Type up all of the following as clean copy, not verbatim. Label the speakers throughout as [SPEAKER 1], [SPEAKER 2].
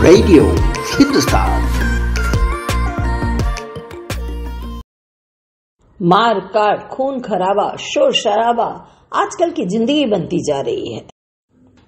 [SPEAKER 1] Radio Hindustan.
[SPEAKER 2] मार काट, खून खराबा, शोर शराबा आजकल की जिंदगी बनती जा रही है।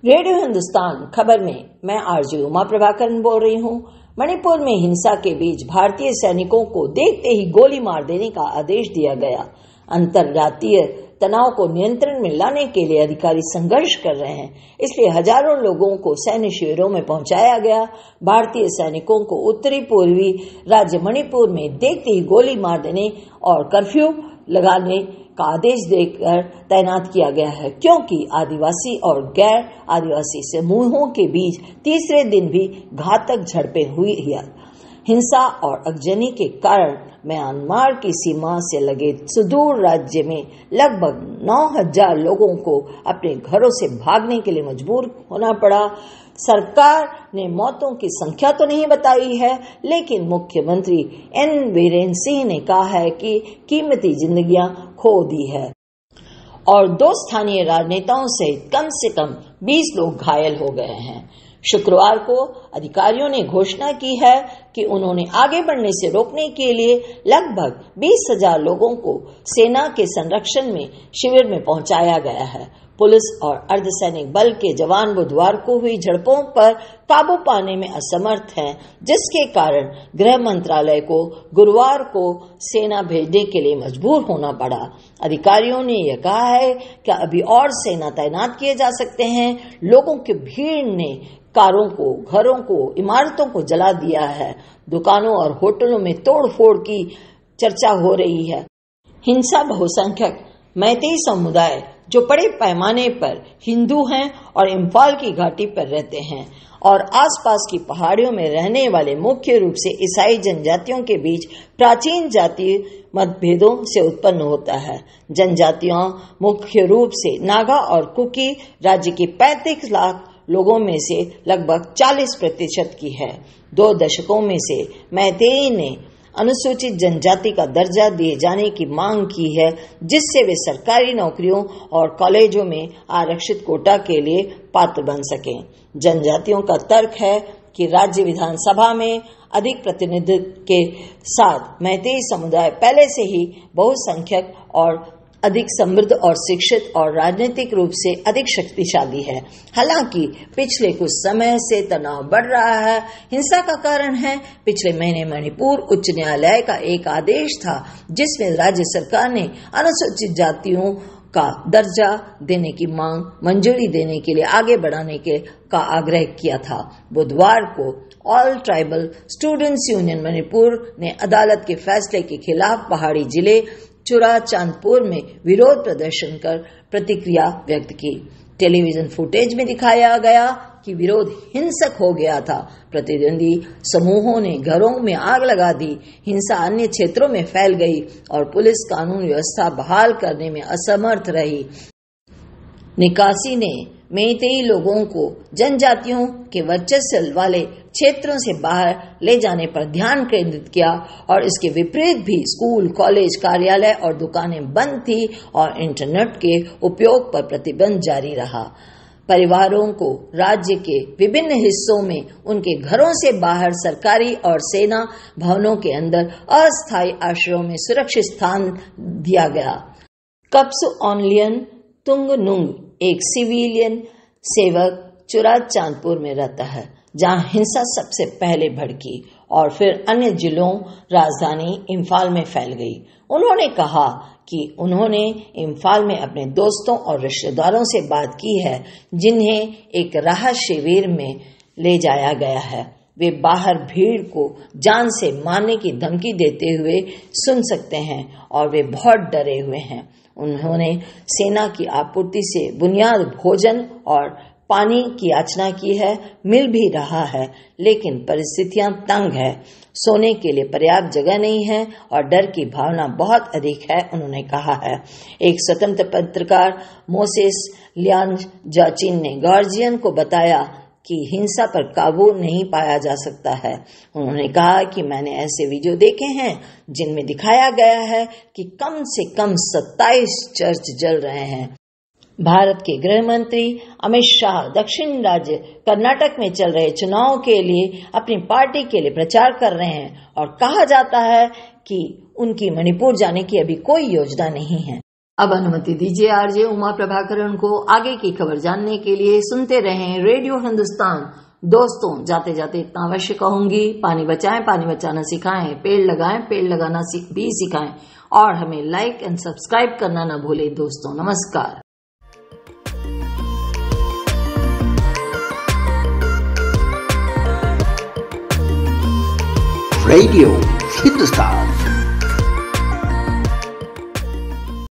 [SPEAKER 2] रेडियो हिंदुस्तान खबर में मैं आरजे उमा प्रभाकर बोल रही हूँ। मणिपुर में हिंसा के बीच भारतीय सैनिकों को देखते ही गोली मार देने का आदेश दिया गया। अंतर्राज्यीय तनाव को नियंत्रण में लाने के लिए अधिकारी संघर्ष कर रहे हैं, इसलिए हजारों लोगों को सैन्य शिविरों में पहुंचाया गया। भारतीय सैनिकों को उत्तरी पूर्वी राज्य मणिपुर में देखते ही गोली मार देने और कर्फ्यू लगाने का आदेश देकर तैनात किया गया है, क्योंकि आदिवासी और गैर आदिवासी समूहों के बीच तीसरे दिन भी घातक झड़पें हुई है। हिंसा और अगजनी के कारण म्यांमार की सीमा से लगे सुदूर राज्य में लगभग 9,000 लोगों को अपने घरों से भागने के लिए मजबूर होना पड़ा। सरकार ने मौतों की संख्या तो नहीं बताई है, लेकिन मुख्यमंत्री एन बीरेन सिंह ने कहा है कि कीमती जिंदगियां खो दी है और 2 स्थानीय राजनेताओं से कम 20 लोग घायल हो गए हैं। शुक्रवार को अधिकारियों ने घोषणा की है कि उन्होंने आगे बढ़ने से रोकने के लिए लगभग 20,000 लोगों को सेना के संरक्षण में शिविर में पहुंचाया गया है। पुलिस और अर्धसैनिक बल के जवान बुधवार को हुई झड़पों पर काबू पाने में असमर्थ हैं, जिसके कारण गृह मंत्रालय को गुरुवार को सेना भेजने के लिए मजबूर होना पड़ा। अधिकारियों ने यह कहा है कि अभी और सेना तैनात किए जा सकते हैं। लोगों की भीड़ ने कारों को, घरों को, इमारतों को जला दिया है। दुकानों और होटलों में तोड़फोड़ की चर्चा हो रही है। हिंसा बहुसंख्यक मैतेई समुदाय जो बड़े पैमाने पर हिंदू हैं और इम्फाल की घाटी पर रहते हैं और आसपास की पहाड़ियों में रहने वाले मुख्य रूप से ईसाई जनजातियों के बीच प्राचीन जातीय मतभेदों से उत्पन्न होता है। जनजातियां मुख्य रूप से नागा और कुकी राज्य की 35 लाख लोगों में से लगभग 40% की है। 2 दशकों में से मैतेई ने अनुसूचित जनजाति का दर्जा दिए जाने की मांग की है, जिससे वे सरकारी नौकरियों और कॉलेजों में आरक्षित कोटा के लिए पात्र बन सकें। जनजातियों का तर्क है कि राज्य विधानसभा में अधिक प्रतिनिधित्व के साथ मैतेई समुदाय पहले से ही बहुसंख्यक और अधिक समृद्ध और शिक्षित और राजनीतिक रूप से अधिक शक्तिशाली है। हालांकि पिछले कुछ समय से तनाव बढ़ रहा है। हिंसा का कारण है पिछले महीने मणिपुर उच्च न्यायालय का एक आदेश था, जिसमें राज्य सरकार ने अनुसूचित जातियों का दर्जा देने की मांग मंजूरी देने के लिए आगे बढ़ाने का आग्रह किया था। बुधवार को all tribal students union Manipur ने अदालत के फैसले के खिलाफ पहाड़ी जिले चुराचांदपुर में विरोध प्रदर्शन कर प्रतिक्रिया व्यक्त की। टेलीविजन फुटेज में दिखाया गया कि विरोध हिंसक हो गया था। प्रतिद्वंदी समूहों ने घरों में आग लगा दी। हिंसा अन्य क्षेत्रों में फैल गई और पुलिस कानून व्यवस्था बहाल करने में असमर्थ रही। निकासी ने मैतेई लोगों को जनजातियों के वर्चस्व वाले क्षेत्रों से बाहर ले जाने पर ध्यान केंद्रित किया और इसके विपरीत भी स्कूल, कॉलेज, कार्यालय और दुकानें बंद थी और इंटरनेट के उपयोग पर प्रतिबंध जारी रहा। परिवारों को राज्य के विभिन्न हिस्सों में उनके घरों से बाहर सरकारी और सेना भवनों के अंदर अस्थायी आश्रयों में सुरक्षित स्थान दिया गया। कप्सु ऑनलियन तुंगनुंग एक सिविलियन सेवक चुराचांदपुर में रहता है, जहां हिंसा सबसे पहले भड़की और फिर अन्य जिलों राजधानी इम्फाल में फैल गई। उन्होंने कहा कि उन्होंने इम्फाल में अपने दोस्तों और रिश्तेदारों से बात की है, जिन्हें एक राहत शिविर में ले जाया गया है। वे बाहर भीड़ को जान से मारने की धमकी देते हुए सुन सकते हैं और वे बहुत डरे हुए हैं। उन्होंने सेना की आपूर्ति से बुनियाद भोजन और पानी की याचना की है। मिल भी रहा है, लेकिन परिस्थितियां तंग है। सोने के लिए पर्याप्त जगह नहीं है और डर की भावना बहुत अधिक है, उन्होंने कहा है। एक स्वतंत्र पत्रकार मोसेस लियान जाचिन ने गार्जियन को बताया कि हिंसा पर काबू नहीं पाया जा सकता है। उन्होंने कहा कि मैंने ऐसे वीडियो देखे हैं जिनमें दिखाया गया है कि कम से कम 27 चर्च जल रहे हैं। भारत के गृह मंत्री अमित शाह दक्षिण राज्य कर्नाटक में चल रहे चुनाव के लिए अपनी पार्टी के लिए प्रचार कर रहे हैं और कहा जाता है कि उनकी मणिपुर जाने की अभी कोई योजना नहीं है। अब अनुमति दीजिए आरजे उमा प्रभाकरण को आगे की खबर जानने के लिए सुनते रहें रेडियो हिंदुस्तान। दोस्तों, जाते जाते इतना अवश्य कहूंगी, पानी बचाएं, पानी बचाना सिखाएं, पेड़ लगाएं, पेड़ लगाना भी सिखाएं और हमें लाइक एंड सब्सक्राइब करना न भूलें। दोस्तों, नमस्कार।
[SPEAKER 1] Radio Hindustan.